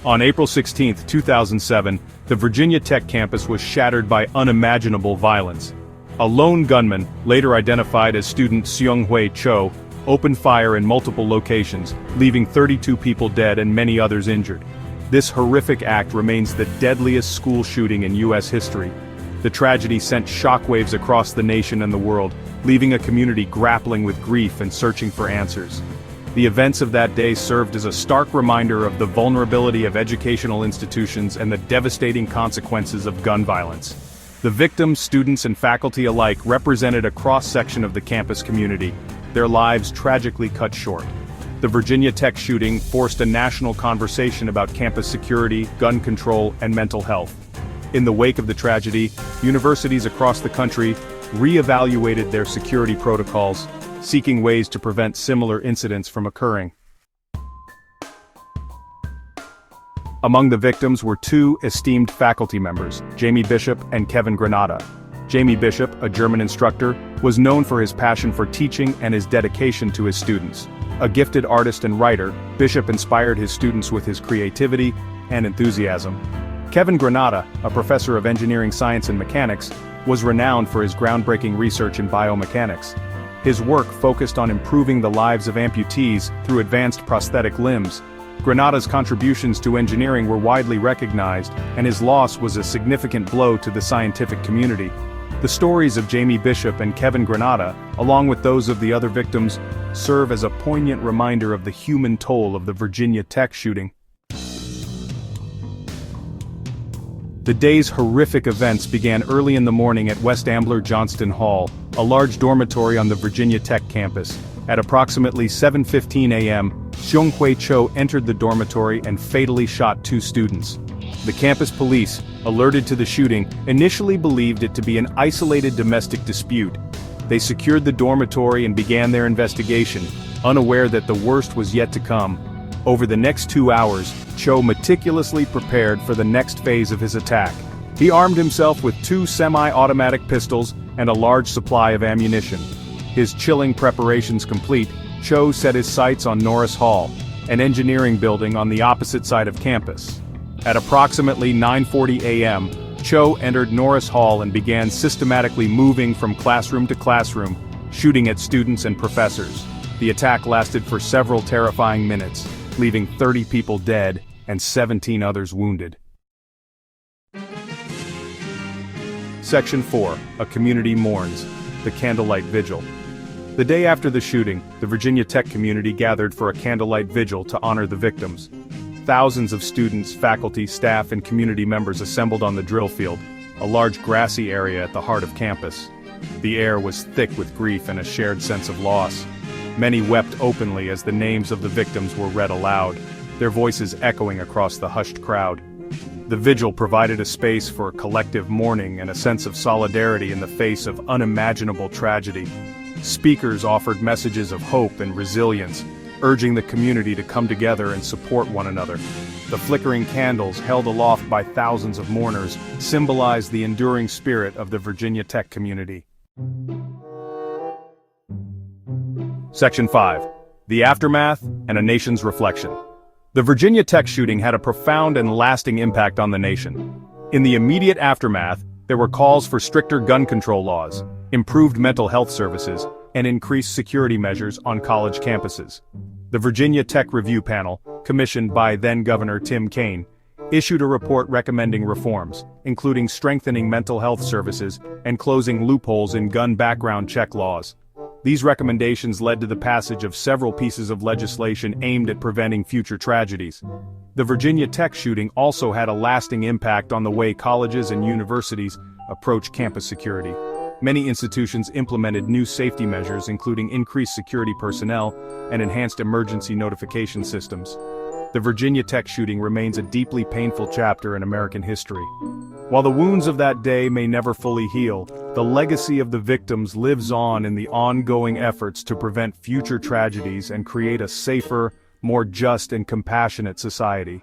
On April 16, 2007, the Virginia Tech campus was shattered by unimaginable violence. A lone gunman, later identified as student Seung-Hui Cho, opened fire in multiple locations, leaving 32 people dead and many others injured. This horrific act remains the deadliest school shooting in U.S. history. The tragedy sent shockwaves across the nation and the world, leaving a community grappling with grief and searching for answers. The events of that day served as a stark reminder of the vulnerability of educational institutions and the devastating consequences of gun violence. The victims, students, and faculty alike represented a cross-section of the campus community, their lives tragically cut short. The Virginia Tech shooting forced a national conversation about campus security, gun control, and mental health. In the wake of the tragedy, universities across the country re-evaluated their security protocols, seeking ways to prevent similar incidents from occurring. Among the victims were two esteemed faculty members, Jamie Bishop and Kevin Granata. Jamie Bishop, a German instructor, was known for his passion for teaching and his dedication to his students. A gifted artist and writer, Bishop inspired his students with his creativity and enthusiasm. Kevin Granata, a professor of engineering science and mechanics, was renowned for his groundbreaking research in biomechanics. His work focused on improving the lives of amputees through advanced prosthetic limbs. Granata's contributions to engineering were widely recognized, and his loss was a significant blow to the scientific community. The stories of Jamie Bishop and Kevin Granata, along with those of the other victims, serve as a poignant reminder of the human toll of the Virginia Tech shooting. The day's horrific events began early in the morning at West Ambler Johnston Hall, a large dormitory on the Virginia Tech campus. At approximately 7:15 a.m., Seung-Hui Cho entered the dormitory and fatally shot two students. The campus police, alerted to the shooting, initially believed it to be an isolated domestic dispute. They secured the dormitory and began their investigation, unaware that the worst was yet to come. Over the next 2 hours, Cho meticulously prepared for the next phase of his attack. He armed himself with 2 semi-automatic pistols and a large supply of ammunition. His chilling preparations complete, Cho set his sights on Norris Hall, an engineering building on the opposite side of campus. At approximately 9:40 a.m., Cho entered Norris Hall and began systematically moving from classroom to classroom, shooting at students and professors. The attack lasted for several terrifying minutes, leaving 30 people dead and 17 others wounded. Section 4. A Community Mourns. The Candlelight Vigil. The day after the shooting, the Virginia Tech community gathered for a candlelight vigil to honor the victims. Thousands of students, faculty, staff, and community members assembled on the drill field, a large grassy area at the heart of campus. The air was thick with grief and a shared sense of loss. Many wept openly as the names of the victims were read aloud, their voices echoing across the hushed crowd. The vigil provided a space for collective mourning and a sense of solidarity in the face of unimaginable tragedy. Speakers offered messages of hope and resilience, urging the community to come together and support one another. The flickering candles held aloft by thousands of mourners symbolized the enduring spirit of the Virginia Tech community. Section 5. The Aftermath and a Nation's Reflection. The Virginia Tech shooting had a profound and lasting impact on the nation. In the immediate aftermath, there were calls for stricter gun control laws, improved mental health services, and increased security measures on college campuses. The Virginia Tech Review Panel, commissioned by then-Governor Tim Kaine, issued a report recommending reforms, including strengthening mental health services and closing loopholes in gun background check laws. These recommendations led to the passage of several pieces of legislation aimed at preventing future tragedies. The Virginia Tech shooting also had a lasting impact on the way colleges and universities approach campus security. Many institutions implemented new safety measures, including increased security personnel and enhanced emergency notification systems. The Virginia Tech shooting remains a deeply painful chapter in American history. While the wounds of that day may never fully heal, the legacy of the victims lives on in the ongoing efforts to prevent future tragedies and create a safer, more just and compassionate society.